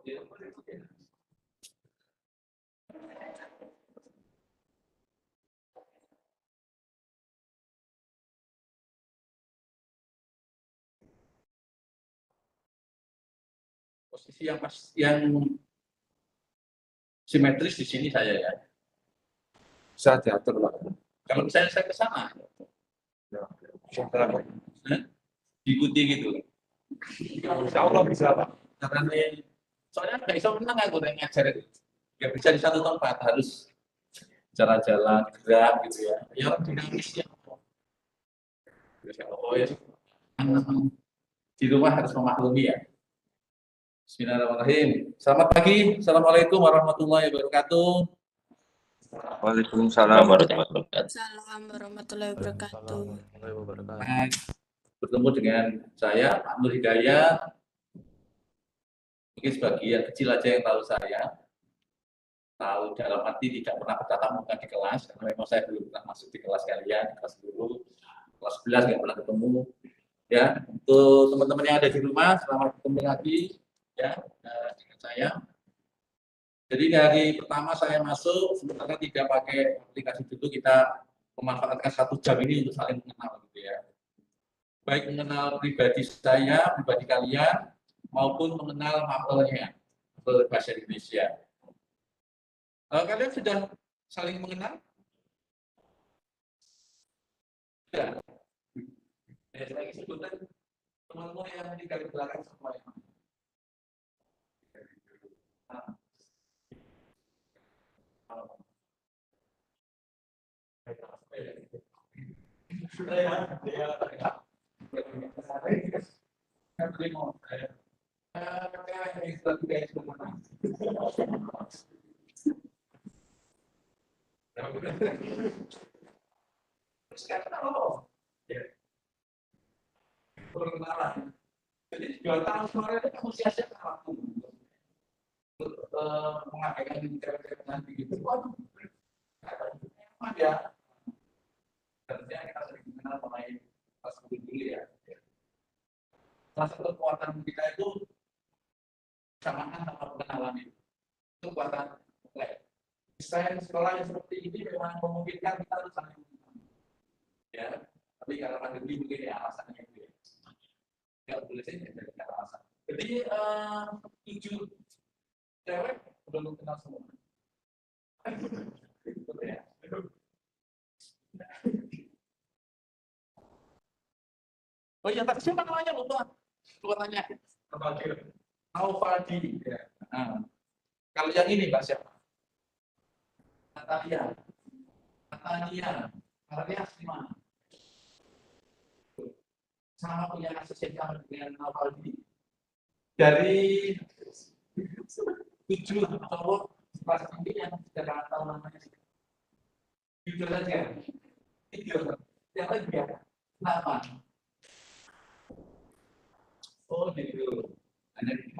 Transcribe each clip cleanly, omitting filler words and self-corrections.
Posisi yang simetris di sini saya ya. Bisa diatur, Pak. Kalau misalnya saya ke sana, diikuti gitu. Insya Allah bisa, Pak. Karena soalnya nggak bisa menang aku ngajar itu. Nggak bisa di satu tempat, harus jalan-jalan, gerak gitu ya. Ya orang dinamis ya. Oh ya, di rumah harus memaklumi ya. Bismillahirrahmanirrahim. Selamat pagi. Assalamualaikum warahmatullahi wabarakatuh. Waalaikumsalam warahmatullahi wabarakatuh. Assalamualaikum warahmatullahi wabarakatuh. Nah, bertemu dengan saya, Pak Nur Hidayat. Mungkin sebagian kecil aja yang tahu saya. Tahu dalam arti tidak pernah bertatap muka di kelas, karena memang saya belum pernah masuk di kelas kalian, kelas 10, kelas 11 nggak pernah ketemu. Ya, untuk teman-teman yang ada di rumah, selamat ketemu lagi ya dengan saya. Jadi dari pertama saya masuk, sementara tidak pakai aplikasi dulu, kita memanfaatkan 1 jam ini untuk saling mengenal gitu ya. Baik mengenal pribadi saya, pribadi kalian, maupun mengenal mapelnya, mapel bahasa Indonesia. Kalian sudah saling mengenal? Sudah. Saya lagi sebutkan teman-teman yang di garis belakang semua yang perkenalan. Jadi 2 tahun kemarin kamu sia-sia waktu untuk mengadakan interview nanti gitu. Waduh, emang ya. Tentunya kita sering mengenal mengenai pas dulu ya. Salah satu kekuatan kita itu samaan sama pengenalan itu. Itu kekuatan desain sekolah yang seperti ini memang memungkinkan kita harus saling mengenal. Ya, tapi kalau pandemi mungkin ya alasannya itu ya. Nggak boleh sih jadi alasan. Jadi 7 cewek belum kenal semua. Gitu ya. Oh iya, tapi siapa namanya lupa? Lupa tanya. Alfadi. Ya. Nah, kalau yang ini Mbak siapa? Natalia. Natalia Sima. Sama punya asosiasi dengan Alfadi. Dari 7 cowok pas ini yang tidak tahu namanya. Jujur saja. Jujur. Yang lagi ya. Kenapa? Oh gitu.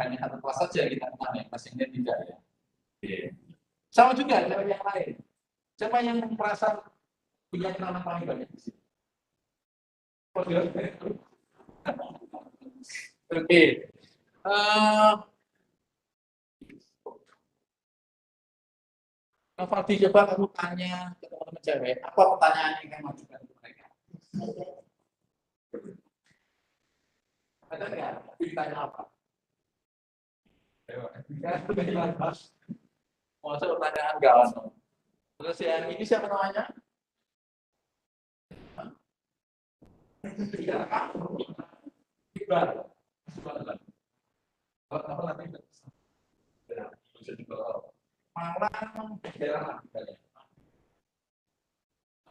Hanya satu kelas saja kita kenal ya, pasien tidak ya. Sama juga dengan yang lain. Siapa yang merasa punya kenalan paling banyak di sini? Oke. Fadli, coba kamu tanya ke teman-teman cewek, apa pertanyaan yang kamu ajukan ke mereka? Ada nggak? Ditanya apa? Mau pertanyaan nggak ono? Terus yang ini siapa namanya? Tidak. Iqbal. Apa lagi? Bisa dibawa. Malang daerah mana?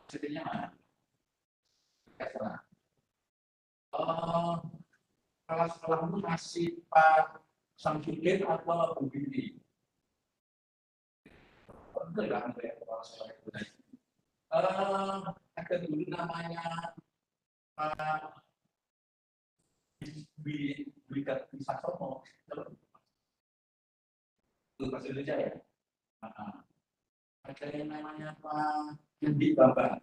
Jadinya mana? Kalau sekolahmu masih Pak Samsudin atau Bu Bibi? Enggak ya kepala sekolah itu. Ada dulu namanya Bika Sasono. Itu bahasa Indonesia ya. Ada yang namanya Pak Yudi Bambang.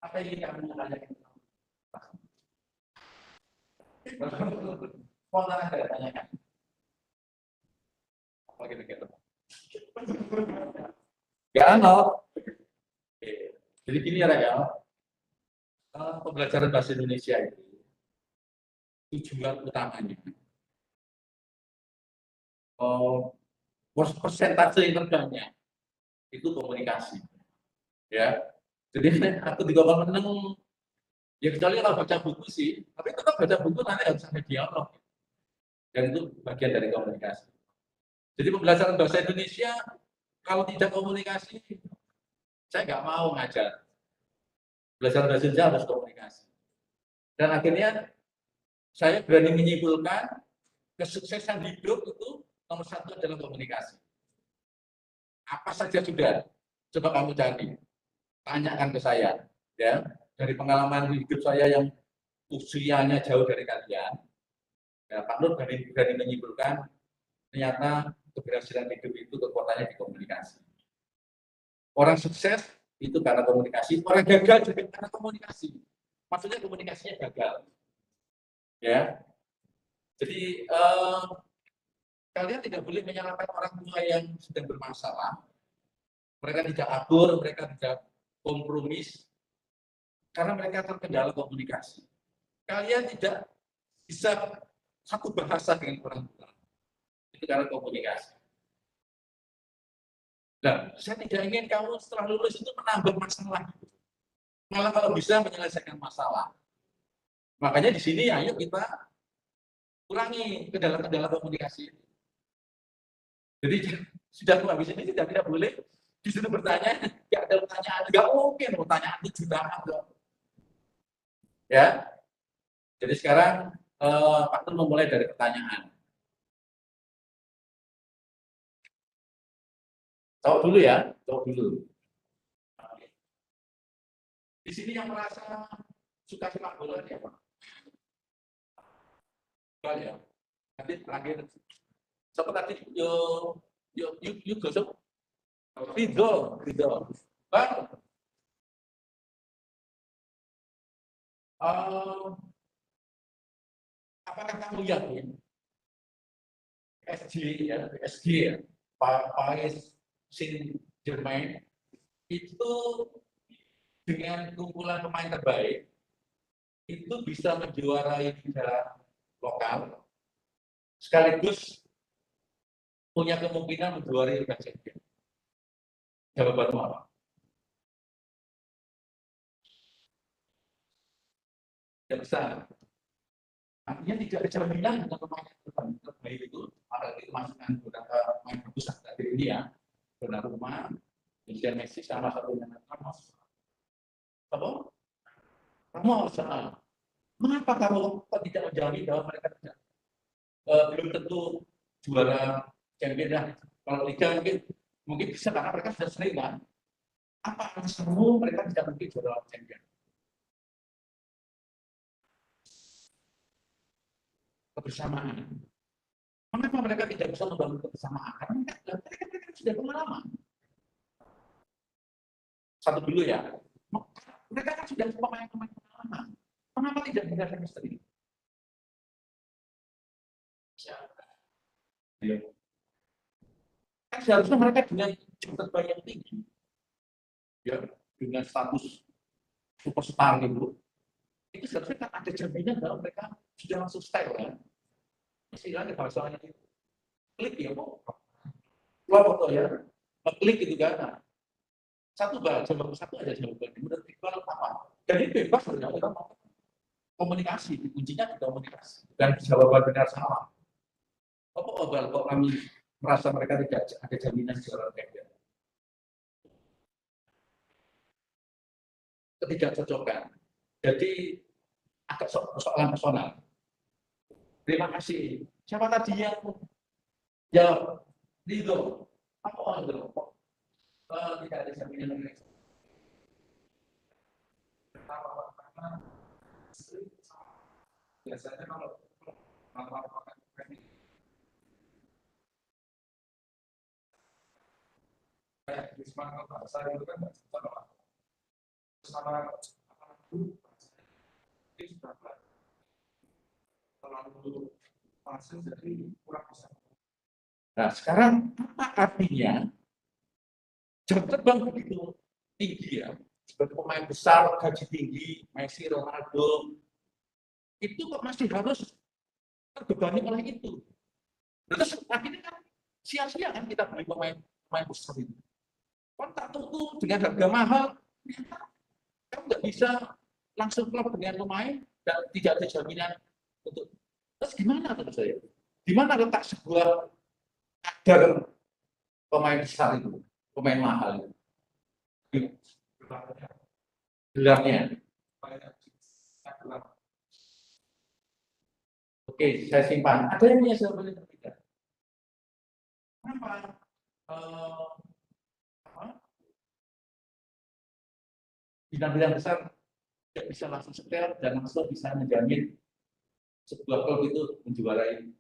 Apa yang kamu tanyakan? Spontan ada tanyakan. Apa kira-kira? Ya, no. Oke. Jadi gini ya, Raya. Pembelajaran bahasa Indonesia itu tujuan utamanya persentase yang terbanyak itu komunikasi, ya. Jadi aku di bawah meneng, ya kecuali kalau baca buku sih, tapi tetap baca buku nanti harus ada dialog, dan itu bagian dari komunikasi. Jadi pembelajaran bahasa Indonesia kalau tidak komunikasi, saya nggak mau ngajar. Belajar bahasa Indonesia harus komunikasi. Dan akhirnya saya berani menyimpulkan kesuksesan hidup itu nomor satu adalah komunikasi. Apa saja sudah, coba kamu cari, tanyakan ke saya, ya. Dari pengalaman hidup saya yang usianya jauh dari kalian, ya, Pak Nur berani menyimpulkan ternyata keberhasilan hidup itu kekuatannya di komunikasi. Orang sukses itu karena komunikasi, orang gagal juga karena komunikasi. Maksudnya komunikasinya gagal, ya. Jadi kalian tidak boleh menyalahkan orang tua yang sedang bermasalah. Mereka tidak akur, mereka tidak kompromis, karena mereka terkendala komunikasi. Kalian tidak bisa satu bahasa dengan orang tua. Itu karena komunikasi. Nah, saya tidak ingin kamu setelah lulus itu menambah masalah. Malah kalau bisa menyelesaikan masalah. Makanya di sini ayo kita kurangi kendala-kendala komunikasi. Jadi sudah habis ini tidak boleh disuruh bertanya, nggak ada pertanyaan, nggak mungkin pertanyaan itu jutaan. Ya, jadi sekarang Pak Tun memulai dari pertanyaan. Tahu dulu ya, tahu dulu. Di sini yang merasa suka sepak bola ya Pak? Ya. Nanti terakhir. Siapa tadi? Yo gosok. Ridho. Bang, apakah kamu yakin PSG ya, Paris Saint-Germain itu dengan kumpulan pemain terbaik itu bisa menjuarai liga lokal sekaligus punya kemungkinan menjuarai Liga Champions? Jawabanmu apa? Tidak bisa. Artinya tidak ada jaminan dengan pemain terbaik itu, apalagi masukkan beberapa pemain bagus dari India, Donnarumma, Messi sama satunya Ramos. Apa? Ramos. Mengapa kalau tidak menjamin bahwa mereka tidak belum tentu juara champion lah. Kalau liga mungkin bisa karena mereka sudah sering kan. Apa alasanmu mereka tidak mungkin juara champion? Kebersamaan. Mengapa mereka tidak bisa membangun kebersamaan? Karena mereka sudah pengalaman. Satu dulu ya. Mereka kan sudah pemain-pemain pengalaman. Mengapa tidak bisa chemistry? Ya. Kan seharusnya mereka dengan jabatan yang tinggi, ya, dengan status superstar gitu, itu seharusnya kan ada jaminan bahwa mereka sudah langsung style ya. Istilahnya bahasanya itu klik ya, kok foto ya, klik gitu kan. Satu jawaban satu ada jawaban, menurut Iqbal apa? Jadi bebas sebenarnya komunikasi, kuncinya di komunikasi, dan jawaban benar salah. Apa kok kami merasa mereka tidak ada jaminan juara champion? Ketidakcocokan. Jadi agak persoalan personal. Terima kasih. Siapa tadi yang jawab? Ridho. Apa orang itu? Tidak ada jaminan mereka. Biasanya kalau di semangat bahasa itu kan sama itu terlalu pasif jadi kurang bisa. Nah, sekarang apa artinya jam terbang begitu tinggi ya, sebagai pemain besar, gaji tinggi, Messi, Ronaldo, itu kok masih harus terbebani oleh itu. Terus akhirnya kan sia-sia kan kita beli pemain besar itu. Kontrak tuh dengan harga mahal, kamu nggak bisa langsung klub dengan pemain dan tidak ada jaminan untuk. Terus gimana menurut saya? Gimana letak sebuah kadar pemain besar itu, pemain mahal itu? Gelarnya. Oke, saya simpan. Ada yang punya jawabannya berbeda. Kenapa? Bidang-bidang besar tidak bisa langsung setel dan langsung bisa menjamin sebuah klub itu menjuarai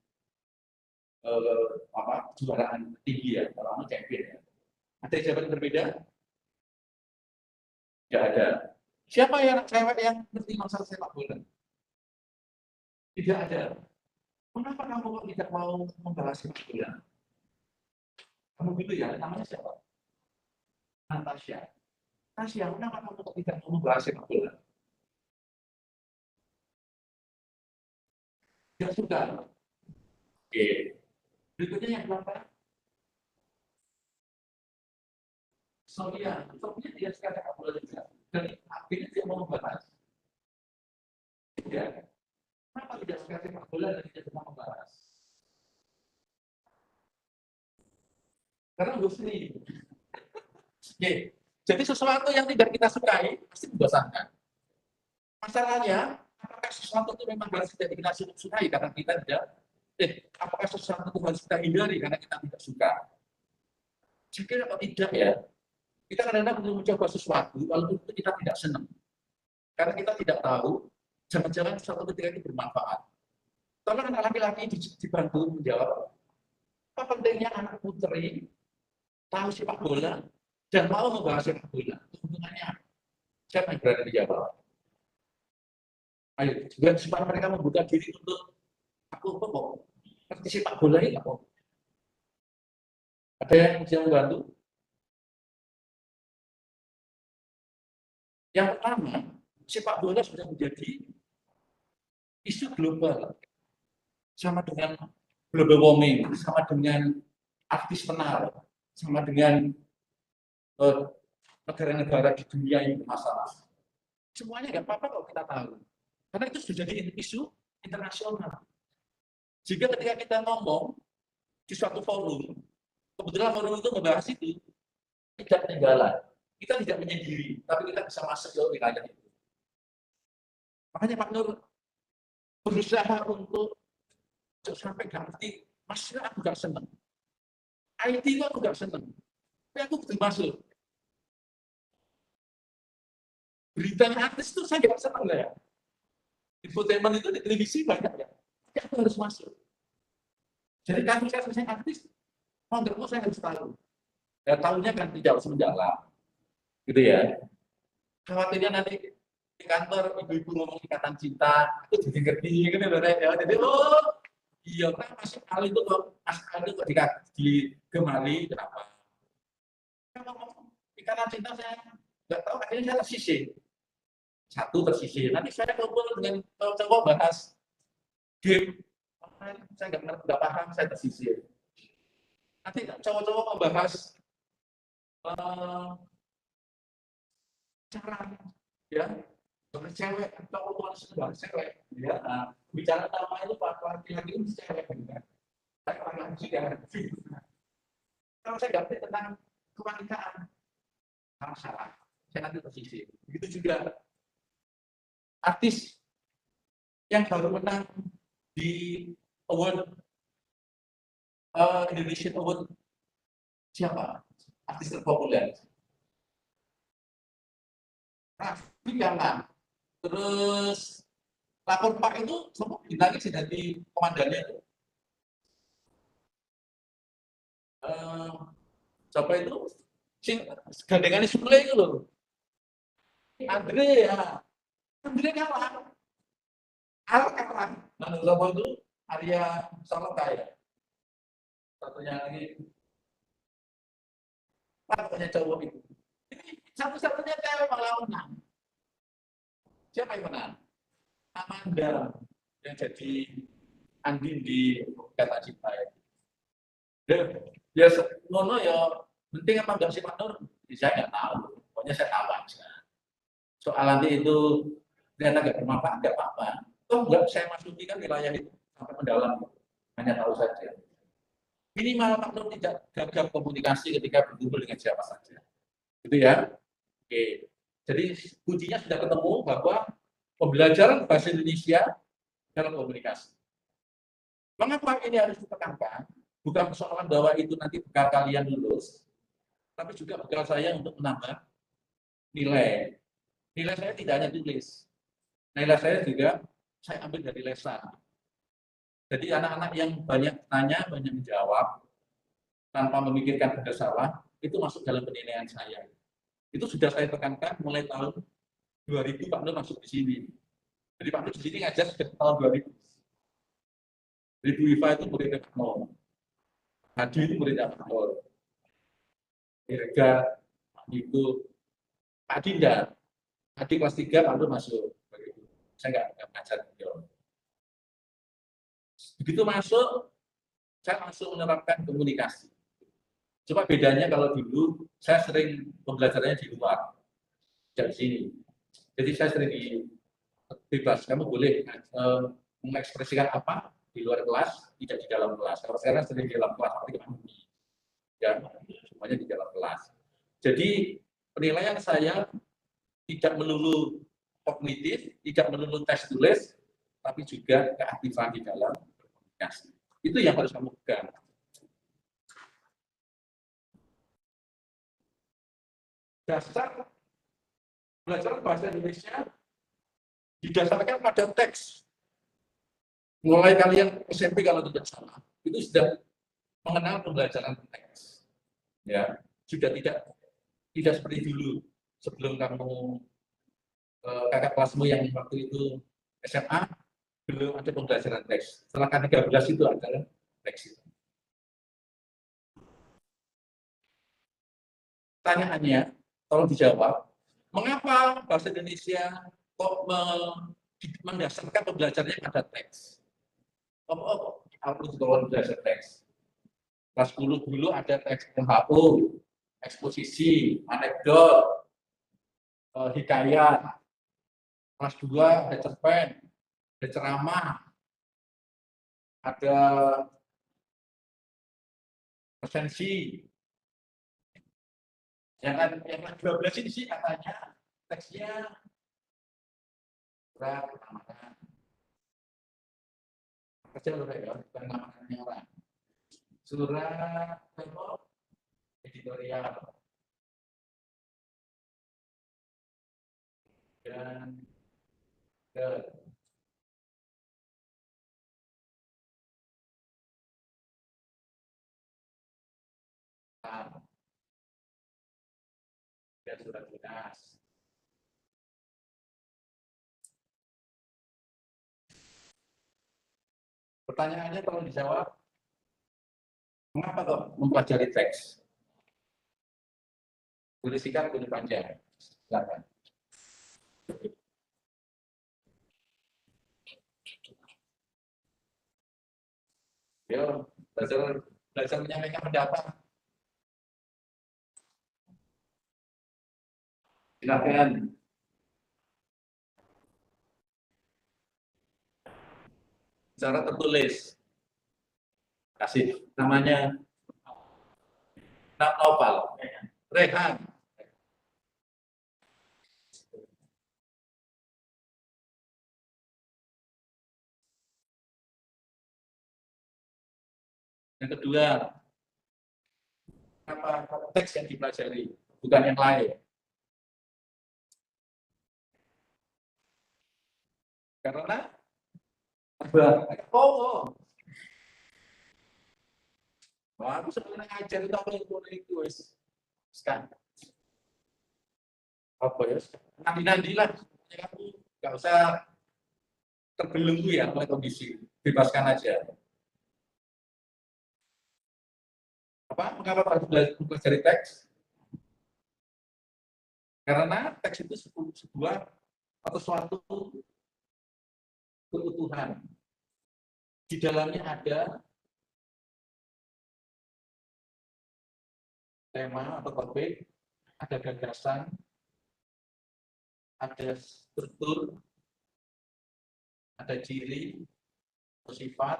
kejuaraan tinggi ya, kalau champion ya. Ada jawaban yang berbeda? Tidak ada. Siapa yang cewek yang ngerti masalah sepak bola? Tidak ada. Kenapa kamu kok tidak mau membahas sepak bola? Kamu gitu ya, namanya siapa? Natasha. Natasha, kenapa kamu kok tidak mau membahas sepak bola? Tidak suka. Oke. Berikutnya yang berapa? Soalnya dia suka sepak bola juga. Dan akhirnya dia mau membahas. Ya. Kenapa tidak suka sepak bola dan tidak mau membahas? Karena bosan. Oke. Jadi sesuatu yang tidak kita sukai pasti membosankan. Masalahnya, apakah sesuatu itu memang harus kita sukai karena kita tidak? Apakah sesuatu itu harus kita hindari karena kita tidak suka? Jika atau tidak ya, kita kadang-kadang perlu mencoba sesuatu walaupun itu kita tidak senang. Karena kita tidak tahu, jangan-jangan suatu ketika itu bermanfaat. Tolong anak laki-laki dibantu menjawab, apa pentingnya anak putri tahu sepak bola dan mau membahas sepak bola? Hubungannya siapa yang berani dijawab? Ayo, juga supaya mereka membuka diri untuk aku kok ngerti sepak bola ini kok. Ada yang bisa membantu? Yang pertama, sepak bola sudah menjadi isu global. Sama dengan global warming, sama dengan artis tenar, sama dengan negara-negara di dunia yang bermasalah. Semuanya nggak apa-apa kalau kita tahu. Karena itu sudah jadi isu internasional. Jika ketika kita ngomong di suatu forum, kebetulan forum itu membahas itu, tidak ketinggalan. Kita tidak menyendiri, tapi kita bisa masuk ke wilayah itu. Makanya Pak Nur berusaha untuk sampai nggak ngerti, masih aku nggak seneng. IT itu aku nggak seneng, tapi aku betul masuk. Berita artis itu saya nggak seneng ya. Infotainment itu di televisi banyak ya, tapi aku harus masuk. Jadi kami saya artis, mau nggak mau saya harus tahu. Ya tahunya kan tidak harus mendalam, gitu ya. Khawatirnya nanti di kantor ibu-ibu ngomong ikatan cinta, itu jadi ngerti gitu ya. Jadi iya kan masuk kali itu kok digemari kenapa? Kalau ikatan cinta saya nggak tahu, akhirnya saya tersisih. Satu tersisih. Nanti saya kumpul dengan cowok bahas game, saya nggak paham, saya tersisih. Nanti cowok-cowok membahas cara ya cewek atau bahas cewek ya bicara nama itu pak laki-laki itu cewek kan saya orang juga kalau saya ngerti tentang kewanitaan salah saya nanti tersisih. Begitu juga artis yang baru menang di award Indonesian Award siapa artis terpopuler? Raffi Ahmad. Terus lapor Pak itu semua bintangnya sudah di komandannya itu. Siapa itu? Gandengannya Sule itu loh. Andre ya. Andre kalah. Al-Kalam, Mandosopo itu Arya Saloka ya. Satunya lagi, pokoknya cowok itu. Ini satu-satunya cewek malah menang. Siapa yang menang? Amanda yang jadi Andin di Kata Cinta ya. Ya, ngono ya, penting apa enggak sih Pak Nur? Saya nggak tahu. Pokoknya saya tahu aja. Soal nanti itu ternyata nggak bermanfaat, nggak apa-apa. Toh nggak saya masuki kan wilayah itu sampai mendalam, hanya tahu saja. Minimal Pak Nur tidak gagal komunikasi ketika berkumpul dengan siapa saja. Gitu ya. Oke. Jadi kuncinya sudah ketemu bahwa pembelajaran bahasa Indonesia dalam komunikasi. Mengapa ini harus ditekankan? Bukan persoalan bahwa itu nanti bekal kalian lulus, tapi juga bekal saya untuk menambah nilai. Nilai saya tidak hanya tulis. Nilai saya juga saya ambil dari lesan. Jadi anak-anak yang banyak tanya, banyak menjawab, tanpa memikirkan benar salah, itu masuk dalam penilaian saya. Itu sudah saya tekankan mulai tahun 2000 Pak Nur masuk di sini. Jadi Pak Nur di sini ngajar sejak tahun 2000. Jadi Bu Iva itu muridnya Pak Nur. Hadi itu muridnya Pak Nur. Irga, Ibu, Pak Dinda. Hadi kelas 3 Pak Nur masuk. Saya nggak ngajar beliau. Begitu masuk, saya langsung menerapkan komunikasi. Cuma bedanya kalau dulu saya sering pembelajarannya di luar, dari sini. Jadi saya sering bebas, kamu boleh mengekspresikan apa di luar kelas, tidak di dalam kelas. Kalau sekarang sering di dalam kelas, tapi ya, semuanya di dalam kelas. Jadi penilaian saya tidak melulu kognitif, tidak melulu tes tulis, tapi juga keaktifan di dalam komunikasi. Itu yang harus kamu pegang. Dasar belajar bahasa Indonesia didasarkan pada teks. Mulai kalian SMP kalau tidak salah, itu sudah mengenal pembelajaran teks. Ya, sudah tidak seperti dulu sebelum kamu kakak kelasmu yang waktu itu SMA belum ada pembelajaran teks. Setelah K13 itu adalah teks. Pertanyaannya, tolong dijawab. Mengapa bahasa Indonesia kok mendasarkan pembelajarannya pada teks? Aku juga belajar teks. Kelas 10 dulu ada teks MHU, eksposisi, anekdot, hikayat. Kelas 2 ada cerpen, ada ceramah, ada resensi. Yang 12 ini sih katanya teksnya surat penamakan. Kecil ya, bukan namanya orang. Surat editorial dan surat dinas. Pertanyaannya tolong dijawab. Mengapa kok mempelajari teks? Boleh singkat, boleh panjang. Silakan. Yo, belajar menyampaikan pendapat. Silakan. Secara tertulis. Kasih namanya Noval. Rehan. Yang kedua, apa teks yang dipelajari, bukan yang lain. Karena aku sebenarnya ngajar itu apa itu sekarang. Apa ya? Nanti lah, kamu nggak usah terbelenggu ya oleh kondisi, bebaskan aja. Mengapa harus belajar teks? Karena teks itu sebuah atau suatu keutuhan. Di dalamnya ada tema atau topik, ada gagasan, ada struktur, ada ciri, atau sifat,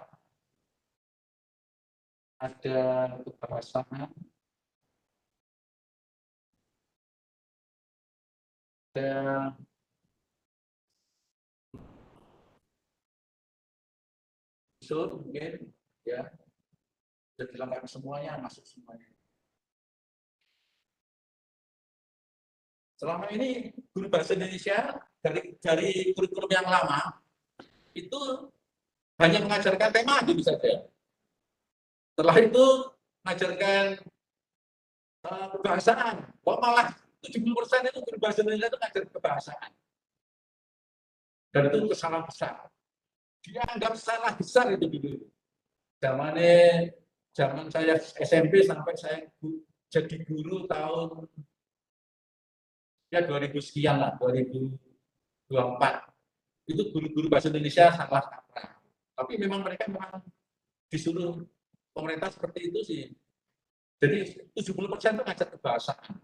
ada kebahasaan, ada unsur mungkin ya, sudah dilengkapi semuanya, masuk semuanya. Selama ini guru bahasa Indonesia dari kurikulum yang lama itu hanya mengajarkan tema gitu saja. Setelah itu mengajarkan kebahasaan. Kok malah 70% itu guru bahasa Indonesia itu mengajar kebahasaan. Dan itu kesalahan besar. Dianggap salah besar itu dulu. Zaman saya SMP sampai saya jadi guru tahun ya 2000 sekian lah, 2024. Itu guru-guru bahasa Indonesia salah kaprah. Tapi memang mereka memang disuruh pemerintah seperti itu sih. Jadi 70% itu ngajar kebahasaan.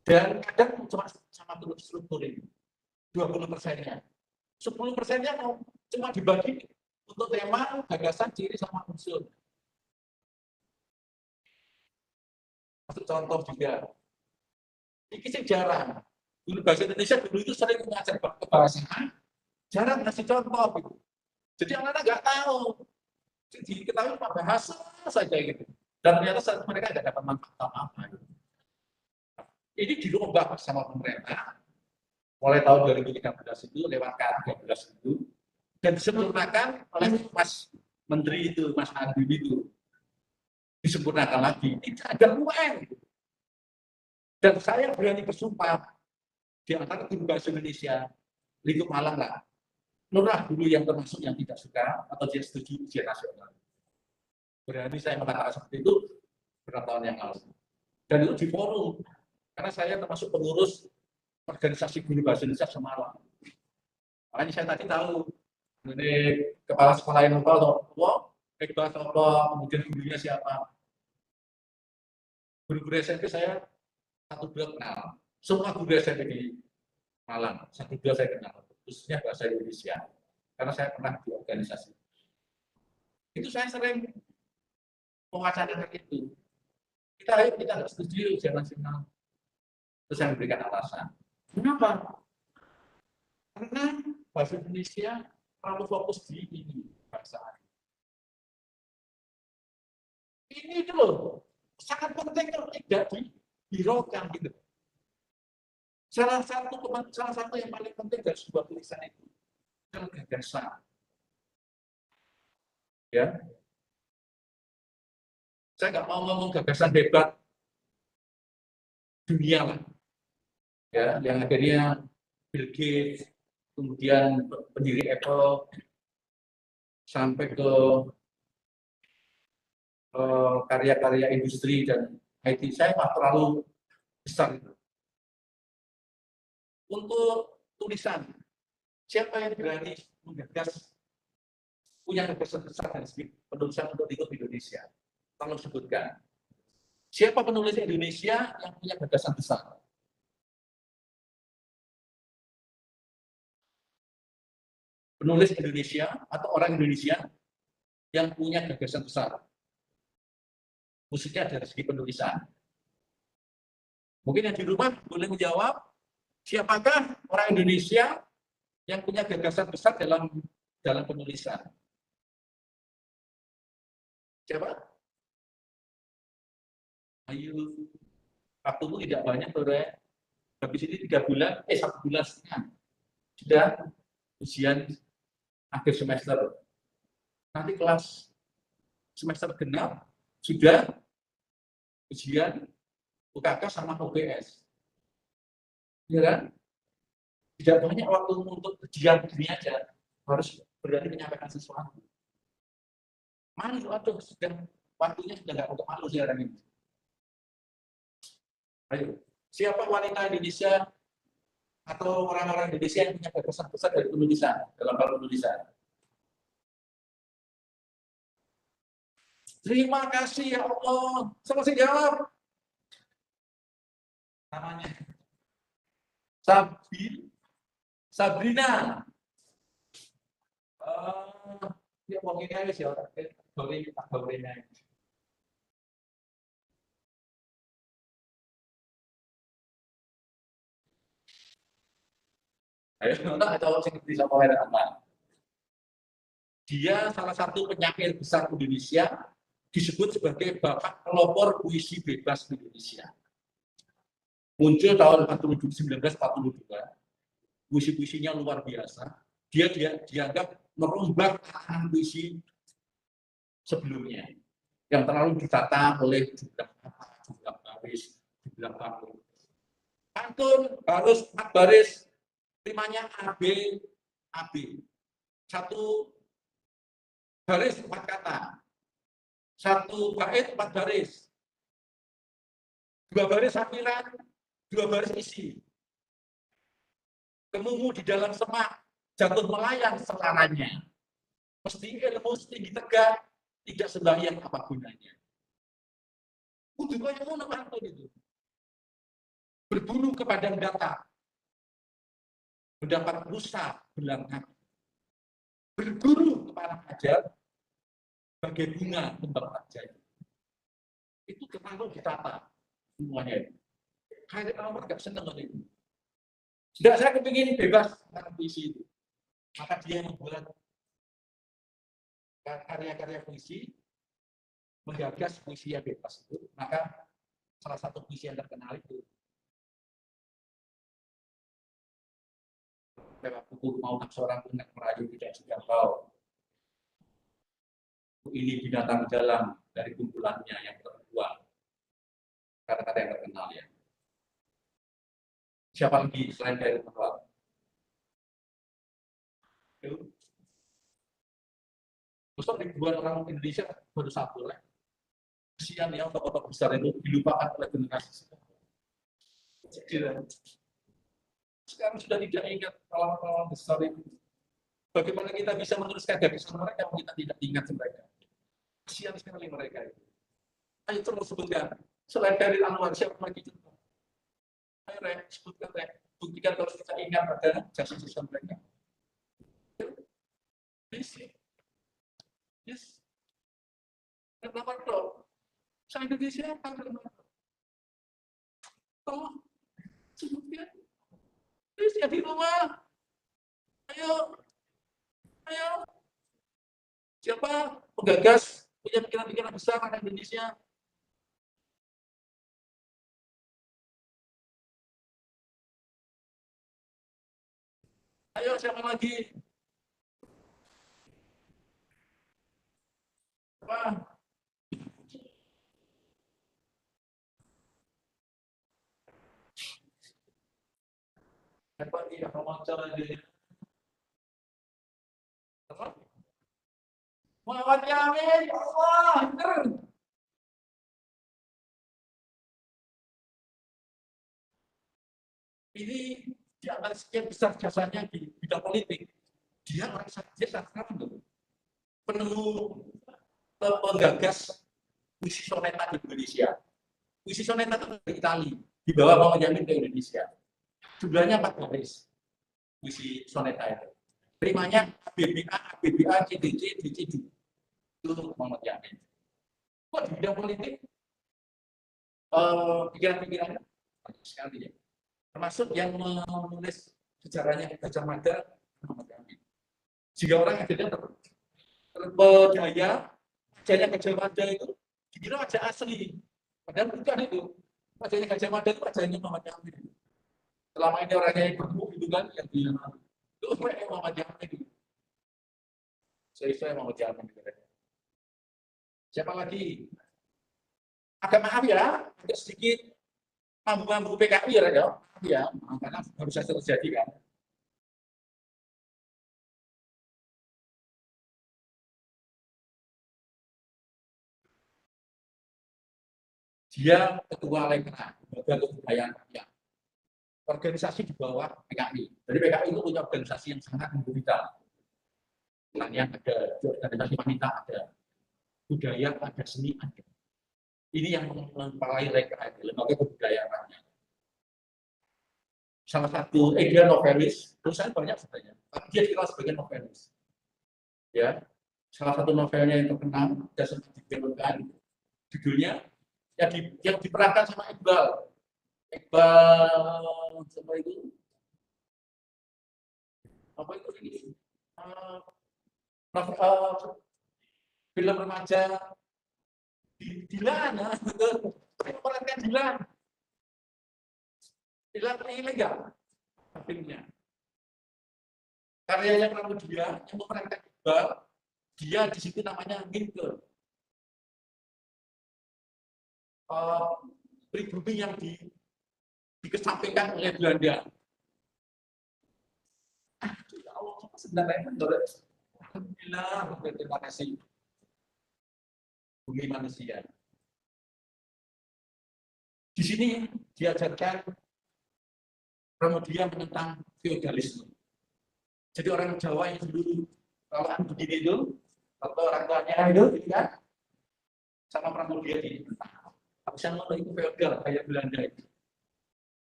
Dan kadang cuma sama struktur ini, 20%-nya. 10%-nya cuma dibagi untuk tema, gagasan, ciri, sama unsur. Masuk contoh juga. Ini sih jarang. Guru bahasa Indonesia dulu itu sering mengajar kebahasaan, jarang ngasih contoh gitu. Jadi anak-anak nggak tahu. Diketahui cuma bahasa saja gitu. Dan ternyata mereka nggak dapat manfaat apa-apa. Gitu. Ini dirubah sama pemerintah mulai tahun 2013 itu lewat K13 itu dan disempurnakan oleh Mas Menteri itu, Mas Nadiem itu. Disempurnakan lagi. Tidak ada UN. Dan saya berani bersumpah di antara guru bahasa Indonesia lingkup Malang lah. Nurah dulu yang termasuk yang tidak suka atau dia setuju ujian nasional. Berani saya mengatakan seperti itu beberapa tahun yang lalu. Dan itu di forum. Karena saya termasuk pengurus organisasi guru bahasa Indonesia Semarang. Makanya saya tadi tahu ini kepala sekolah yang lupa hebat apa, kemudian gurunya siapa. Guru-guru SMP saya 1-2 kenal. Semua guru SMP di Malang 1-2 saya kenal, khususnya bahasa Indonesia. Karena saya pernah di organisasi. Itu saya sering mewacanakan itu. Kita nggak setuju ujian nasional. Terus saya memberikan alasan. Kenapa? Karena bahasa Indonesia terlalu fokus di ini bahasa. Ini loh sangat penting kalau tidak dihiraukan gitu. Salah satu yang paling penting dari sebuah tulisan itu adalah gagasan. Ya, saya nggak mau ngomong gagasan hebat dunia lah. Ya, yang akhirnya Bill Gates, kemudian pendiri Apple, sampai ke karya-karya industri dan IT, saya terlalu besar itu. Untuk tulisan, siapa yang berani menggagas punya gagasan besar dari segi penulisan untuk lingkup Indonesia? Tolong sebutkan. Siapa penulis Indonesia yang punya gagasan besar? Penulis Indonesia atau orang Indonesia yang punya gagasan besar, khususnya dari segi penulisan. Mungkin yang di rumah boleh menjawab, siapakah orang Indonesia yang punya gagasan besar dalam penulisan? Siapa? Ayo, waktumu tidak banyak, Tore. Habis ini 3 bulan, 1 bulan setengah. Sudah ujian akhir semester. Nanti kelas semester genap sudah ujian UKK sama UBS. ya kan? Tidak banyak waktu untuk diam gini aja, harus berani menyampaikan sesuatu. Malu atau sudah waktunya sudah nggak untuk malu sekarang ini. Ayo, siapa wanita Indonesia atau orang-orang Indonesia yang punya gagasan besar dari penulisan dalam hal penulisan? Terima kasih ya Allah. Sama jawab. Namanya Sabrina. Ya mau ini aja sih orang. Sabrina. Ayo, kita tahu sih bisa apa. Dia salah satu penyair besar Indonesia, disebut sebagai bapak pelopor puisi bebas Indonesia. Muncul tahun 1942, puisi-puisinya luar biasa. Dia dianggap merombak tatanan puisi sebelumnya yang terlalu ditata oleh jumlah kata, jumlah baris, jumlah pantun. Pantun harus 4 baris, rimanya AB, AB. 1 baris 4 kata, 1 bait 4 baris, 2 baris sampiran, 2 baris isi. Kemumu di dalam semak, jatuh melayang sekarangnya. Mesti ilmu tinggi tegak, tidak sembahyang apa gunanya. Kudu kaya ngono pantun itu. Berburu ke padang datar, mendapat rusa berlangkah. Berburu ke padang ajar, bagai bunga kembang ajaib. Itu terlalu ditata semuanya. Kayak nomor gak seneng itu. Sudah saya kepingin bebas dengan puisi itu. Maka dia membuat karya-karya puisi, menggagas puisi yang bebas itu. Maka salah satu puisi yang terkenal itu lewat buku mau seorang punak merayu tidak dijangkau. Ini binatang dalam dari kumpulannya yang terbuang. Kata-kata yang terkenal ya. Siapa lagi selain dari Terwal? Terus ribuan orang Indonesia baru 1 lah. Kesian ya tokoh-tokoh besar itu dilupakan oleh generasi sekarang. Sekarang sudah tidak ingat pahlawan-pahlawan besar itu. Bagaimana kita bisa meneruskan gagasan mereka kalau kita tidak ingat mereka? Kesian sekali mereka itu. Ayo terus sebutkan. Selain dari Anwar, siapa lagi contoh? Ayo Rek, sebutkan Rek. Buktikan kalau kita ingat ada jasa-jasa mereka. Yes. Kenapa dong? Saya Indonesia kan kenapa? Tolong sebutkan. Please ya di rumah. Ayo. Siapa penggagas punya pikiran-pikiran besar akan Indonesia? Ayo siapa lagi? Apa? Siapa lagi yang mau lagi? Muhammad Yamin, Allah, benar. Ini di antara sekian besar jasanya di bidang politik. Dia orang sastra penemu penggagas puisi soneta di Indonesia. Puisi soneta itu dari Itali, dibawa Muhammad Yamin ke Indonesia. Jumlahnya 4 baris puisi soneta itu. Primanya ABBA, CDC, DCD. Itu Muhammad Yamin. Kok di bidang politik pikiran-pikirannya banyak sekali ya. Termasuk yang menulis sejarahnya Gajah Mada, Muhammad Yamin. Jika orang akhirnya terpedaya, wajahnya Gajah Mada itu dikira wajah asli. Padahal bukan itu. Wajahnya Gajah Mada itu wajahnya Muhammad Yamin. Selama ini orangnya yang bertemu itu kan yang dia itu Muhammad Yamin itu. Saya Muhammad Yamin. Siapa lagi? Agak maaf ya, agak sedikit mampu PKI ya, karena baru saja terjadi kan. Dia ketua Lekra, Lembaga Kebudayaan Rakyat, organisasi di bawah PKI. Jadi PKI itu punya organisasi yang sangat menggurita. Yang ada organisasi wanita, ada budaya, ada seni, ada. Ini yang mempelai Lekra, Lembaga Kebudayaan Rakyat. Salah satu, dia novelis, tulisannya banyak sebenarnya, tapi dia dikenal sebagai novelis. Ya, salah satu novelnya yang terkenal, ada sempat difilmkan, judulnya yang diperankan sama Iqbal apa itu ini film remaja Dilan, perankan Dilan ilegal filmnya. Karyanya Pramudia yang memerankan Iqbal, dia di situ namanya Ginkel. Pribumi yang dikesampingkan oleh Belanda. Ya Allah, sebenarnya alhamdulillah, terima kasih. Bumi manusia. Di sini diajarkan Pramudia tentang feodalisme. Jadi orang Jawa yang dulu kalau begini itu, atau orang tuanya itu, kan, sama Pramudia ini. Bisa ngomong itu feodal kayak Belanda itu.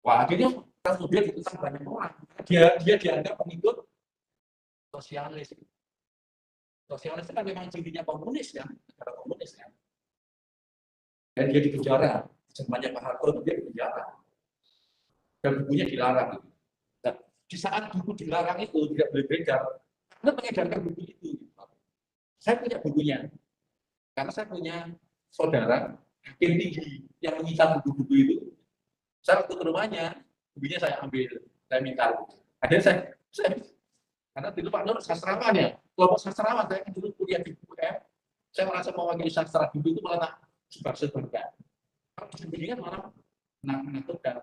Wah, akhirnya Pramudia ditentang banyak orang. Dia dianggap pengikut sosialis. Sosialis itu kan memang cirinya komunis kan, negara komunis kan. Dan dia di penjara, zamannya Pak Harto dia di penjara. Dan bukunya dilarang. Nah, di saat buku dilarang itu tidak boleh beredar, Anda mengedarkan buku itu. Saya punya bukunya, karena saya punya saudara hakim tinggi yang menyita buku-buku itu. Saya waktu ke rumahnya, bukunya saya ambil, saya minta. Akhirnya saya karena dulu Pak Nur sastrawan ya, kelompok sastrawan, saya dulu kuliah di UM, saya merasa mewakili sastra dulu itu malah sebar-sebarkan. Kalau disembunyikan malah menakutkan,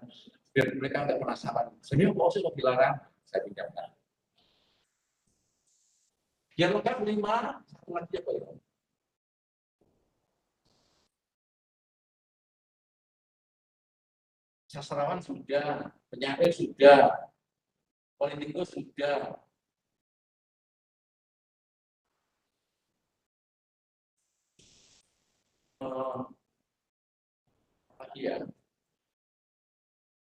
biar mereka nggak penasaran. Sehingga mau sih mau dilarang, saya pinjamkan. Yang lengkap 5, satu lagi apa ya? Sastrawan sudah, penyair sudah, politikus sudah. Lagi ya,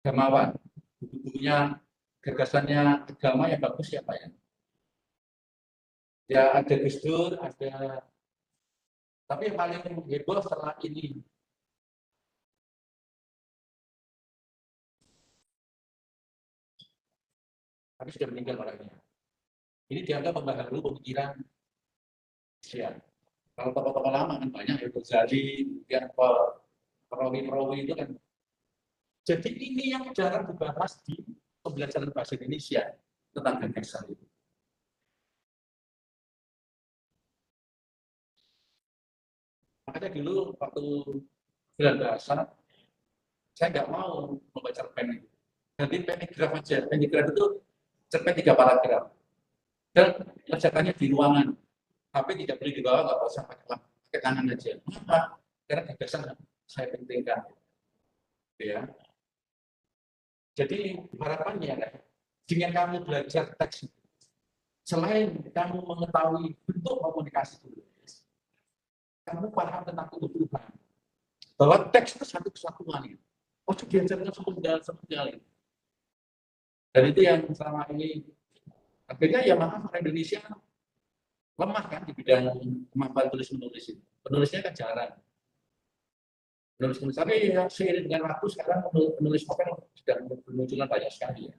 agamawan, buku-bukunya, gagasannya agama yang bagus siapa ya? Ya ada Gus Dur, ada, tapi yang paling heboh setelah ini. Tapi sudah meninggal orangnya. Ini dianggap membaharu pemikiran Indonesia. Kalau tokoh-tokoh lama kan banyak, ya Ghazali, yang perawi-perawi itu kan. Jadi ini yang jarang dibahas di pembelajaran bahasa Indonesia tentang gagasan itu. Makanya dulu waktu belajar bahasa, saya nggak mau membaca cerpen itu. Jadi penigraf aja. Penigraf itu cerpen 3 paragraf. Dan lejakannya di ruangan. HP tidak boleh dibawa, nggak usah pakai tangan aja. Kenapa? Karena gagasan saya pentingkan. Ya. Jadi harapannya dengan kamu belajar teks, selain kamu mengetahui bentuk komunikasi tulis, kamu paham tentang kebutuhan. Bahwa teks itu satu kesatuan. Oh, diajarkan sekali. Dan itu yang selama ini akhirnya ya maaf orang Indonesia lemah kan di bidang kemampuan tulis menulis itu. Penulisnya kan jarang. Penulis tapi ya, seiring dengan waktu sekarang penulis novel sudah bermunculan banyak sekali ya.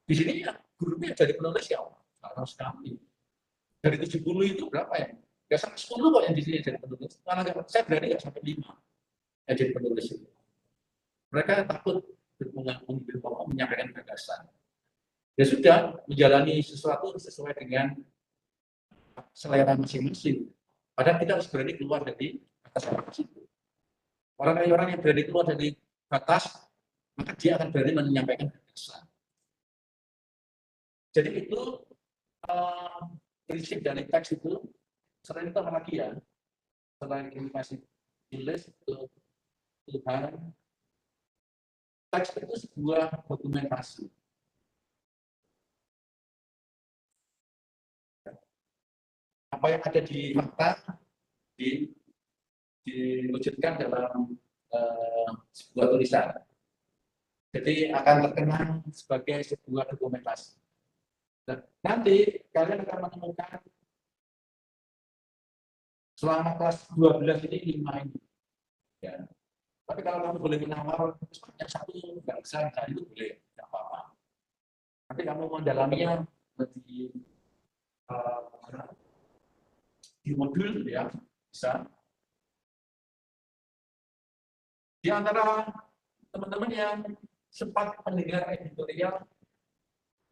Di sini ya gurunya jadi penulis ya harus sekali. Dari 70 itu berapa ya? Ya sampai 10 kok yang di sini jadi penulis. Karena saya berani nggak sampai 5 yang jadi penulis itu. Mereka takut menyampaikan gagasan. Ya sudah menjalani sesuatu sesuai dengan selera masing-masing. Padahal kita harus berani keluar dari atas itu. Orang yang berani keluar dari batas, maka dia akan berani menyampaikan gagasan. Jadi itu prinsip dari teks itu, selain itu apa lagi ya? Selain masih tulis ke Tuhan, teks itu sebuah dokumentasi. Apa yang ada di fakta diwujudkan dalam sebuah tulisan. Jadi akan terkenang sebagai sebuah dokumentasi. Dan nanti kalian akan menemukan selama kelas 12 ini 5 ini. Ya. Tapi kalau kamu boleh menawar, yang satu nggak bisa, nah itu boleh, nggak apa-apa. Nanti kamu mendalaminya di modul ya bisa. Di antara teman-teman yang sempat mendengar editorial,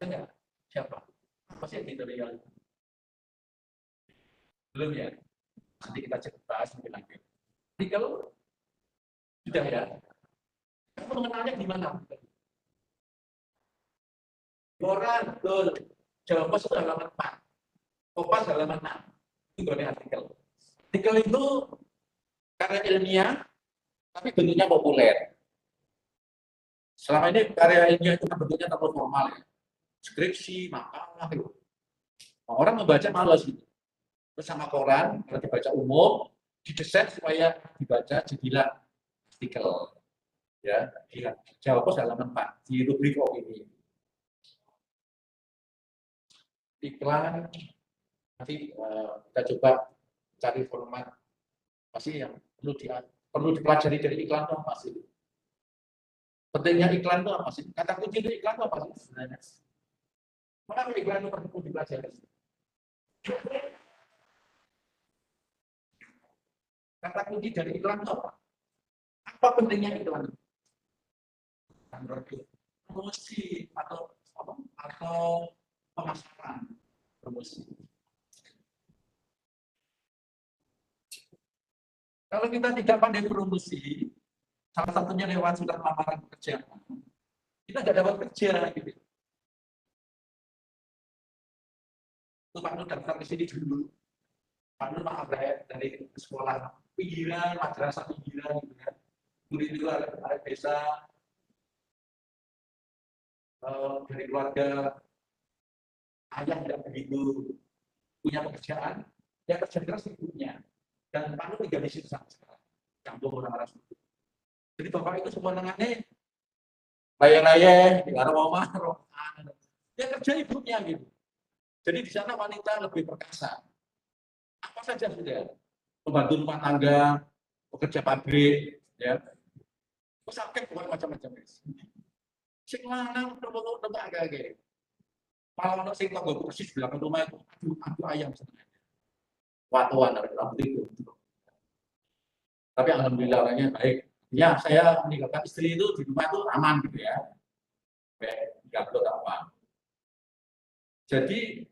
enggak? Siapa? Apa sih editorial? Belum ya? Nanti kita bahas lebih lanjut. Jadi kalau sudah ya, kamu mengenalnya di mana? Koran, betul. Jawa Pos itu halaman 4. Kompas halaman 6. Itu dari artikel. Artikel itu karya ilmiah, tapi bentuknya populer. Selama ini karya ilmiah itu bentuknya terlalu formal ya. Skripsi, makalah gitu. Nah, orang membaca malas gitu. Terus sama koran, kalau dibaca umum, didesain supaya dibaca jadilah artikel. Ya, Jawa Pos halaman 4 di rubrik opini. Iklan, nanti kita coba cari format pasti yang perlu dipelajari dari iklan itu apa sih? Pentingnya iklan itu apa sih? Kata kunci itu iklan itu apa sih sebenarnya? Mengapa iklan itu perlu dipelajari? Kata kunci dari iklan itu apa? Apa pentingnya iklan? Promosi atau apa? Atau pemasaran promosi. Kalau kita tidak pandai promosi, salah satunya lewat surat lamaran pekerjaan, kita tidak dapat kerja. Gitu. Itu Pak Nur daftar ke sini dulu. Pak Nur maaf dari sekolah pinggiran, madrasah pinggiran, gitu kan. Murid itu ada desa, dari keluarga ayah tidak begitu punya pekerjaan, ya kerja keras ibunya. Dan Pak Nur tinggal di situ sampai sekarang. Campur orang-orang itu. Jadi bapak itu semua nengannya raya-raya, dengan rumah, ya kerja ibunya gitu. Jadi di sana wanita lebih perkasa. Apa saja sudah, pembantu rumah tangga, pekerja pabrik, ya, sakit bukan macam-macam. Sing lanang nomor agak-agak. Malah anak sing tangga persis belakang rumah itu, aduh ayam sebenarnya. Watuan rambut itu. Tapi alhamdulillahnya baik. Ya, saya meninggalkan istri itu di rumah itu aman gitu ya. Nggak perlu apa. Jadi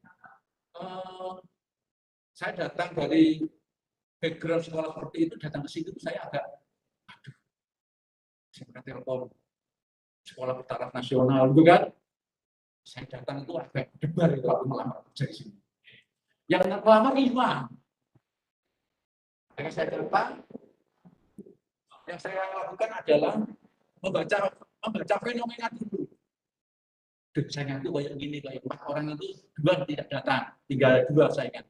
saya datang dari background sekolah seperti itu, datang ke situ saya agak, aduh, saya pernah telepon sekolah bertaraf nasional gitu kan. Saya datang itu agak debar itu aku melamar kerja di sini. Yang melamar hilang. Yang saya datang, yang saya lakukan adalah membaca fenomena dulu. Saya itu kayak gini, kayak 4 orang itu 2 tidak datang, tinggal 2 saya ingat.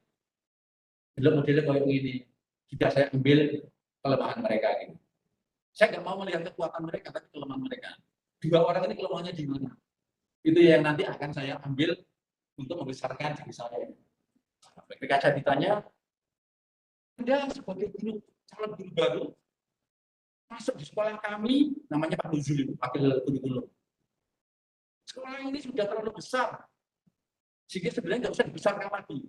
Belum modelnya kayak gini, sudah saya ambil kelemahan mereka gitu. Saya nggak mau melihat kekuatan mereka, tapi kelemahan mereka. 2 orang ini kelemahannya di mana? Itu yang nanti akan saya ambil untuk membesarkan diri saya. Ketika saya ditanya, Anda sebagai guru, calon guru baru, masuk di sekolah kami, namanya Pak Nuzul, wakil guru. Sekolah ini sudah terlalu besar, sehingga sebenarnya nggak usah dibesarkan lagi.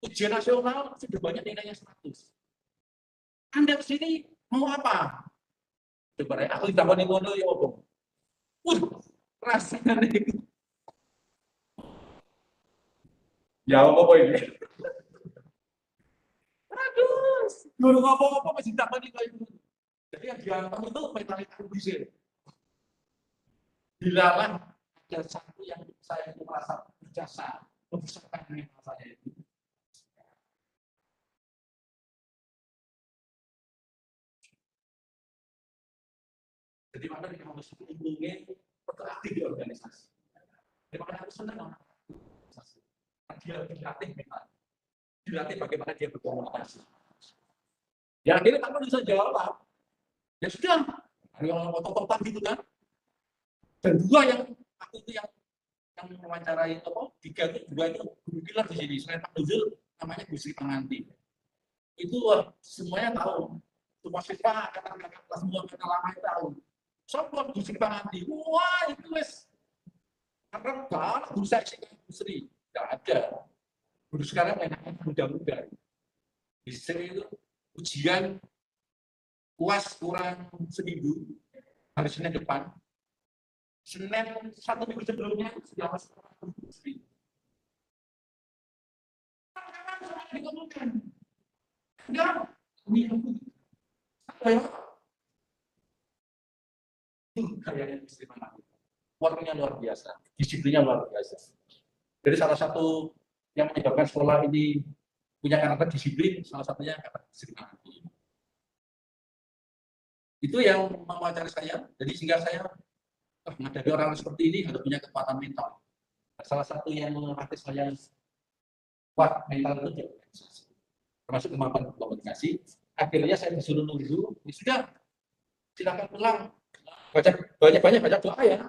Ujian nasional sudah banyak nilainya 100. Anda ke sini mau apa? Coba aku ditambah di mono ya apa? Rasanya nih. Ya apa ini? Aduh, guru ngomong apa masih takut nih kayak gitu. Jadi Jadi yang diantam itu metalitakubisir. Dilalah ada satu yang saya itu merasa berjasa membesarkan mental saya itu. Jadi mana yang harus melindungi aktif di organisasi. Jadi mana harus senang sama organisasi. Dia dilatih mental, dilatih bagaimana dia berkomunikasi. Ya akhirnya kamu bisa jawab. Ya sudah, yang otot-ototan gitu kan. Dan dua yang aku itu yang mewawancarai apa? Tiga itu dua itu guru pilar di sini. Selain Pak Nuzul, namanya Bu Sri Panganti. Itu semuanya tahu. Semua siswa kata-kata kelas semua kata lama itu tahu. Sopo Bu Sri Panganti. Wah itu wes. Karena kan guru saya sih Bu Sri. Tidak ada. Guru sekarang enaknya muda-muda. Bu Sri itu ujian UAS kurang seminggu. Hari Senin depan. Senin 1 minggu sebelumnya sudah masuk Bu Sri. Ditemukan. Enggak. Kayaknya istri mana? Warnanya luar biasa, disiplinnya luar biasa. Jadi salah satu yang menyebabkan sekolah ini punya karakter disiplin, salah satunya karakter disiplin. Itu yang mewawancari saya. Jadi sehingga saya menghadapi orang seperti ini harus punya kekuatan mental. Salah satu yang melatih saya kuat mental itu termasuk kemampuan komunikasi. Akhirnya saya disuruh nunggu, ya sudah, silakan pulang. Banyak-banyak baca doa ya.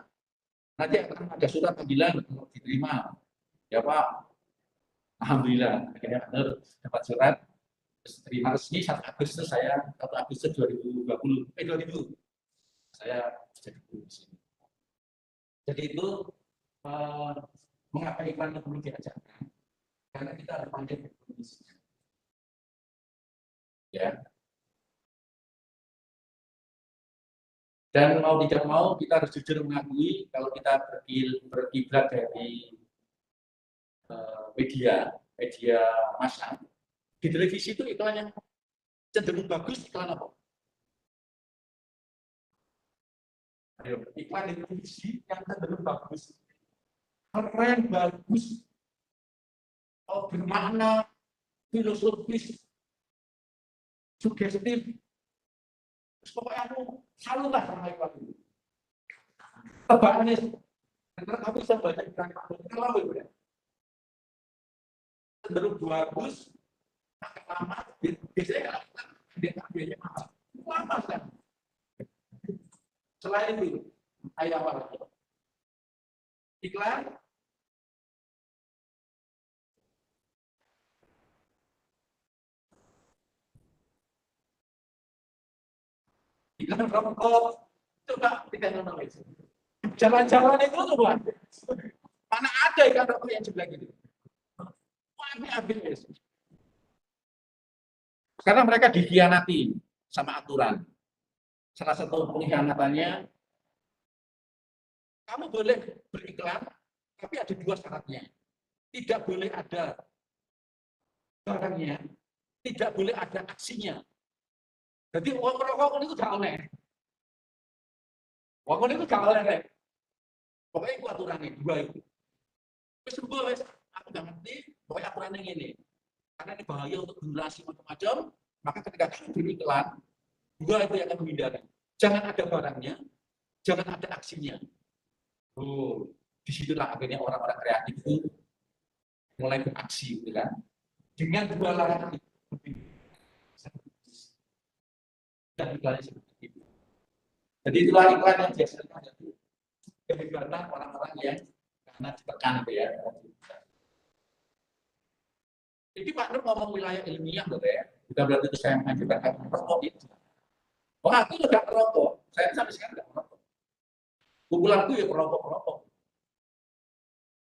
Nanti akan ada surat panggilan untuk diterima. Ya Pak, alhamdulillah akhirnya benar dapat surat. Terima resmi 1 Agustus saya 1 Agustus 2020 saya jadi guru di sini. Jadi itu mengapa iklan itu perlu diajarkan? Karena kita ada pandai berkomunikasi. Ya. Dan mau tidak mau kita harus jujur mengakui kalau kita berkiblat dari media massa. Di televisi itu iklan yang cenderung bagus, iklan apa? Iklan di televisi yang cenderung bagus, keren, bagus, bermakna, filosofis, sugestif. Pokoknya aku selalu lah sama iklan itu. Tebakannya, karena aku bisa baca iklan kalau ya. Cenderung bagus, lama, biasanya dia mahal. Lama kan? Selain itu, ayam apa? Iklan rokok, coba kita nonton itu. Jalan-jalan itu coba. Mana ada ikan rokok yang sebelah gitu? Wah, ini ambil ya. Karena mereka dikhianati sama aturan. Salah satu pengkhianatannya, kamu boleh beriklan, tapi ada 2 syaratnya. Tidak boleh ada barangnya, tidak boleh ada aksinya. Jadi uang rokok itu gak oleh. Uang itu gak oleh. Pokoknya itu aturannya 2 itu. Terus aku gak ngerti, pokoknya aturannya ini. Karena ini bahaya untuk generasi macam-macam, maka ketika kamu beriklan, 2 itu yang akan menghindari. Jangan ada barangnya, jangan ada aksinya. Oh, disitulah akhirnya orang-orang kreatif itu mulai beraksi, gitu kan? Dengan 2 larangan itu. Dan iklannya seperti itu. Jadi itulah iklan yang biasanya terjadi kehebatan orang-orang yang karena ditekan ya. Jadi Pak Nur ngomong wilayah ilmiah loh ya, bukan berarti itu saya mengajukan merokok itu. Wah, aku juga merokok, saya sampai sekarang tidak merokok. Kumpulanku ya perokok.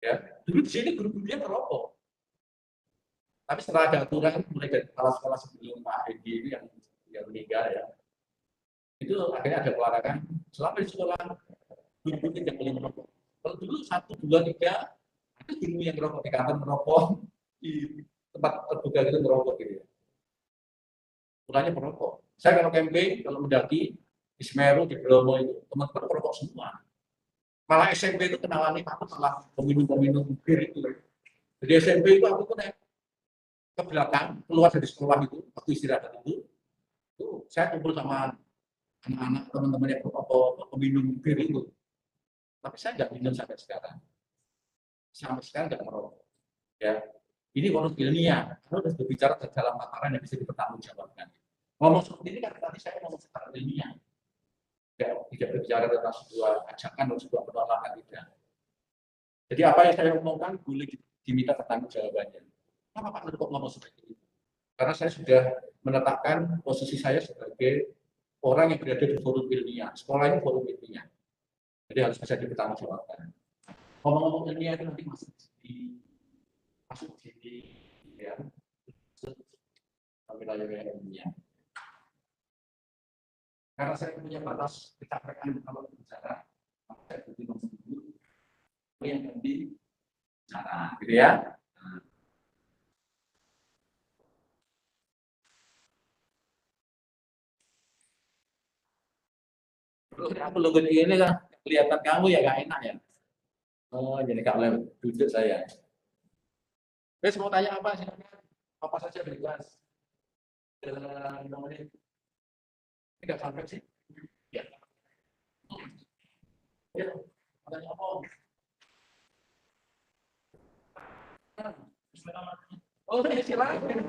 Ya, dulu di sini guru-gurunya merokok. Tapi setelah ada aturan mulai dari sekolah-sekolah sebelum Pak Edi ini yang meninggal ya, itu akhirnya ada pelarangan selama di sekolah guru-guru yang boleh merokok. Kalau dulu 1, 2, 3 ada guru yang merokok di kantor merokok, di tempat terbuka itu merokok gitu ya. Mulanya merokok. Saya kalau camping, kalau mendaki di Semeru, di Bromo itu teman-teman merokok semua. Malah SMP itu kenalannya aku malah peminum-peminum bir itu. Jadi SMP itu aku tuh ke belakang, keluar dari sekolah itu, waktu istirahat itu saya kumpul sama anak-anak teman-teman yang peminum bir itu. Tapi saya nggak minum sampai sekarang. Sampai sekarang nggak merokok. Ya, ini menurut ilmiah. Kalau sudah berbicara dalam tataran yang bisa dipertanggungjawabkan. Ngomong seperti ini kan tadi saya ngomong secara ilmiah. Tidak berbicara tentang sebuah ajakan atau sebuah penolakan, tidak. Jadi apa yang saya omongkan boleh diminta pertanggungjawabannya. Kenapa Pak Nur kok ngomong seperti itu? Karena saya sudah menetapkan posisi saya sebagai orang yang berada di forum ilmiah. Sekolah ini forum ilmiah. Jadi harus bisa dipertanggungjawabkan. Ngomong-ngomong ilmiah itu nanti masuk di ya, wilayah ilmiah. Karena saya punya batas kecapean kalau berbicara, maka saya berarti menunggu yang nanti bicara, gitu ya. Aku nunggu ini kan kelihatan kamu ya gak enak ya. Oh, jadi gak boleh duduk saya. Wes mau tanya apa sih? Apa saja bebas. Ini nggak sampai sih. Ya. Ya, tanya apa? Oh, silakan.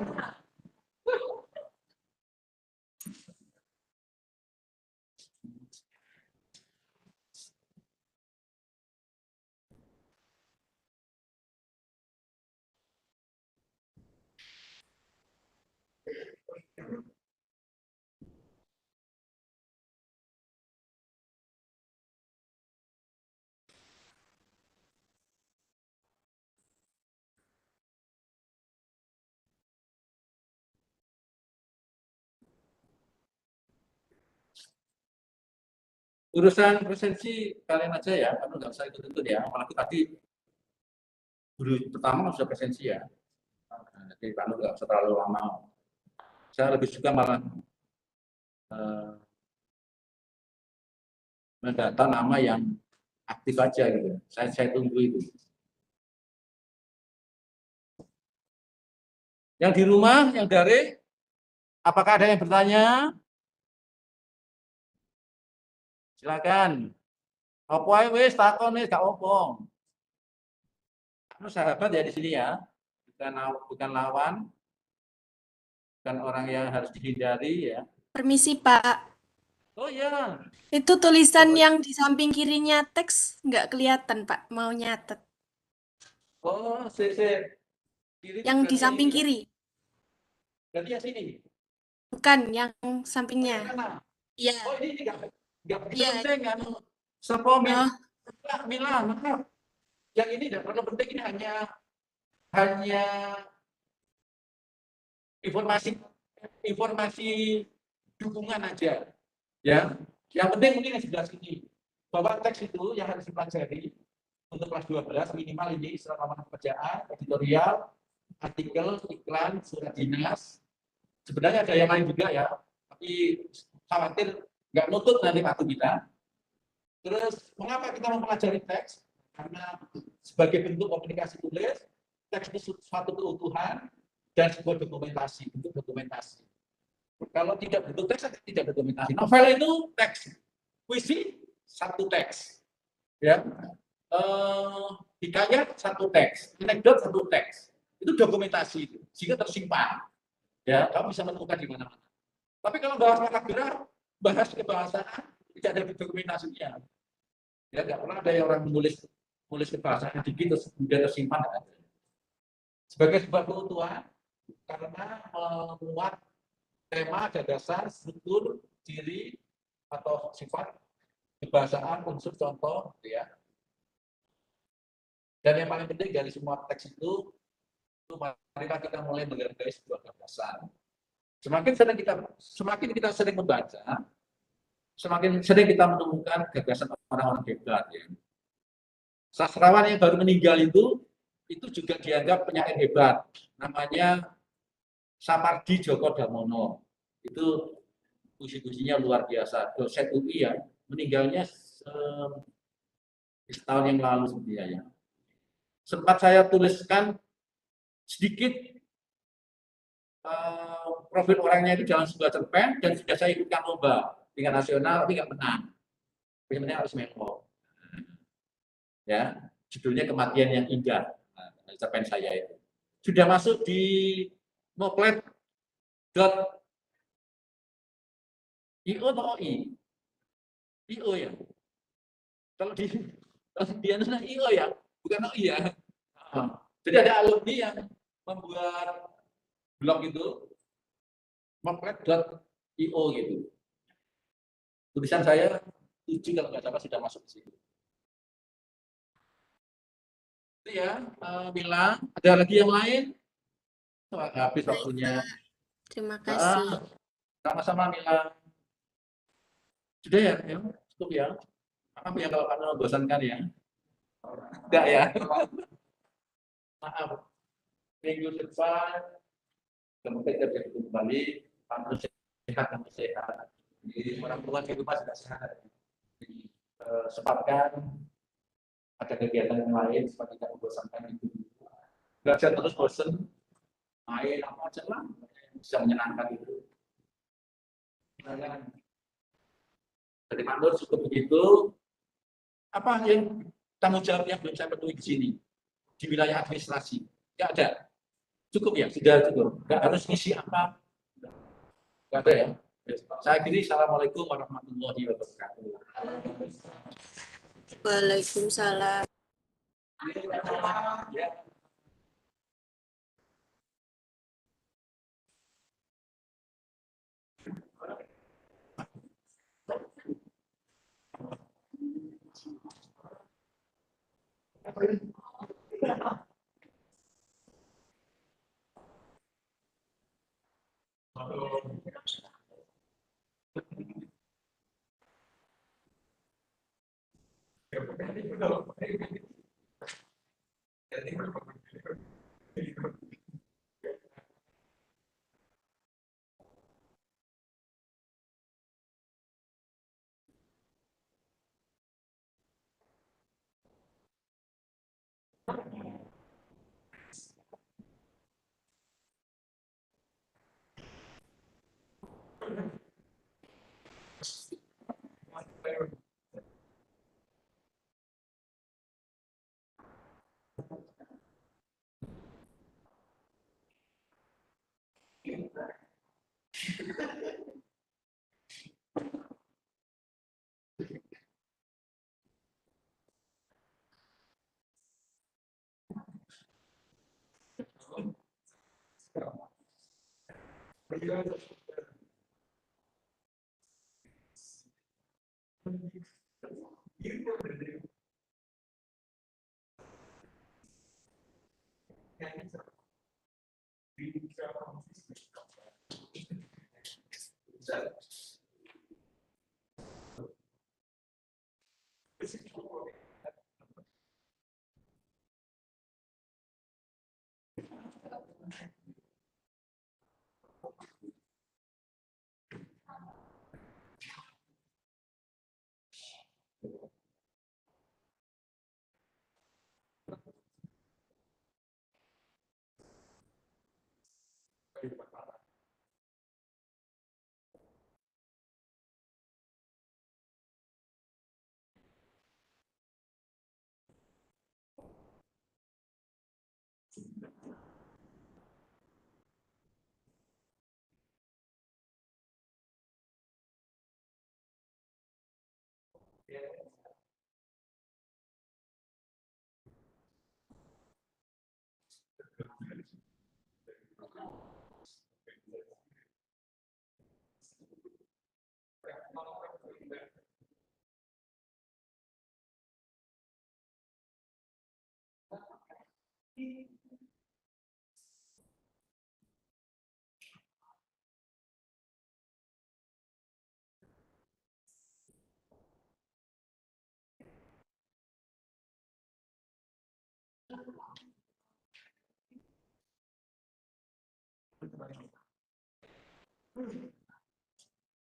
Urusan presensi kalian aja ya, kamu nggak usah ikut-ikut ya. Apalagi tadi guru pertama sudah presensi ya. Jadi kamu nggak usah terlalu lama. Saya lebih suka malah mendata nama yang aktif aja gitu. Saya tunggu itu. Yang di rumah, yang daring, apakah ada yang bertanya? Silakan. Apa ae wis takon wis gak opo. Kamu sahabat ya di sini ya. Bukan lawan. Bukan orang yang harus dihindari ya. Permisi, Pak. Oh ya. Itu tulisan yang di samping kirinya teks nggak kelihatan, Pak. Mau nyatet. Oh, kiri Yang di samping ini, kiri. berarti yang sini. Bukan, yang sampingnya. Iya. Oh, ini enggak Iya. penting kan. Sopo Oh. Mila, maaf. Yang ini tidak perlu penting, ini hanya informasi dukungan aja. Ya. Yang penting mungkin yang sebelah sini. Bahwa teks itu yang harus dipelajari untuk kelas 12 minimal ini surat lamaran pekerjaan, editorial, artikel, iklan, surat dinas. Sebenarnya ada yang lain juga ya, tapi khawatir nggak nutut nanti waktu kita. Terus mengapa kita mempelajari teks? Karena sebagai bentuk komunikasi tulis, teks itu suatu keutuhan dan sebuah dokumentasi, bentuk dokumentasi. Kalau tidak bentuk teks, tidak dokumentasi. Novel itu teks, puisi satu teks, ya. Hikayat satu teks, anekdot satu teks. Itu dokumentasi, sehingga tersimpan. Ya, kamu bisa menemukan di mana-mana. Tapi kalau bahasa gerak, bahas kebahasaan tidak ada dokumentasinya. Ya, nggak pernah ada yang orang menulis kebahasaan dikit terus kemudian tersimpan. Sebagai sebuah keutuhan, karena memuat tema, gagasan, struktur, ciri atau sifat kebahasaan, unsur, contoh, ya. Dan yang paling penting dari semua teks itu marilah kita mulai menghargai sebuah gagasan. Semakin kita sering membaca, semakin sering kita menemukan gagasan orang-orang hebat. Ya. Sastrawan yang baru meninggal itu juga dianggap penyair hebat. Namanya Sapardi Djoko Damono. Itu Uji-ujinya luar biasa. Dosen UI ya, meninggalnya setahun yang lalu sebenarnya ya. Sempat saya tuliskan sedikit profil orangnya itu dalam sebuah cerpen dan sudah saya ikutkan lomba tingkat nasional tapi nggak menang. Sebenarnya harus memo. Ya, judulnya Kematian yang Indah. Nah, cerpen saya itu sudah masuk di moklet.io atau OI? IO ya. Kalau di IO ya, bukan OI ya. Jadi ada alumni yang membuat blog itu moklet.io gitu. Tulisan saya 7 kalau nggak salah sudah masuk di situ. Itu ya, Mila. Ada lagi yang lain? Habis waktunya. Terima kasih. Sama-sama Mila. Sudah ya, cukup ya. Maaf ya kalau kamu membosankan ya. Enggak ya. Maaf. Minggu depan kemudian kerja kembali, kamu sehat, kamu sehat. Jadi orang tua di rumah sudah sehat. Sempatkan ada kegiatan yang lain supaya tidak membosankan itu. Belajar terus bosan, main apa aja lah, bisa menyenangkan itu. Dari Manur cukup begitu. Apa yang tanggung jawab yang belum saya penuhi di sini di wilayah administrasi? Nggak ada. Cukup ya, sudah cukup. Nggak harus ngisi apa. Nggak ada ya. Saya akhiri. Assalamualaikum warahmatullahi wabarakatuh. Waalaikumsalam. Ya.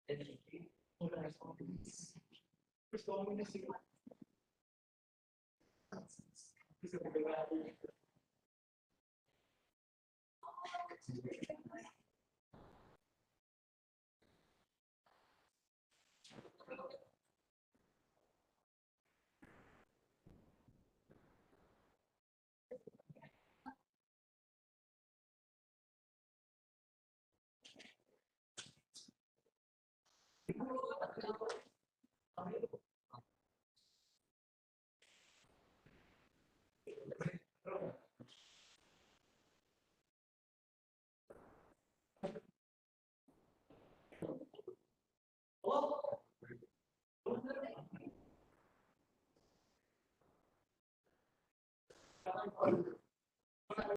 Bisa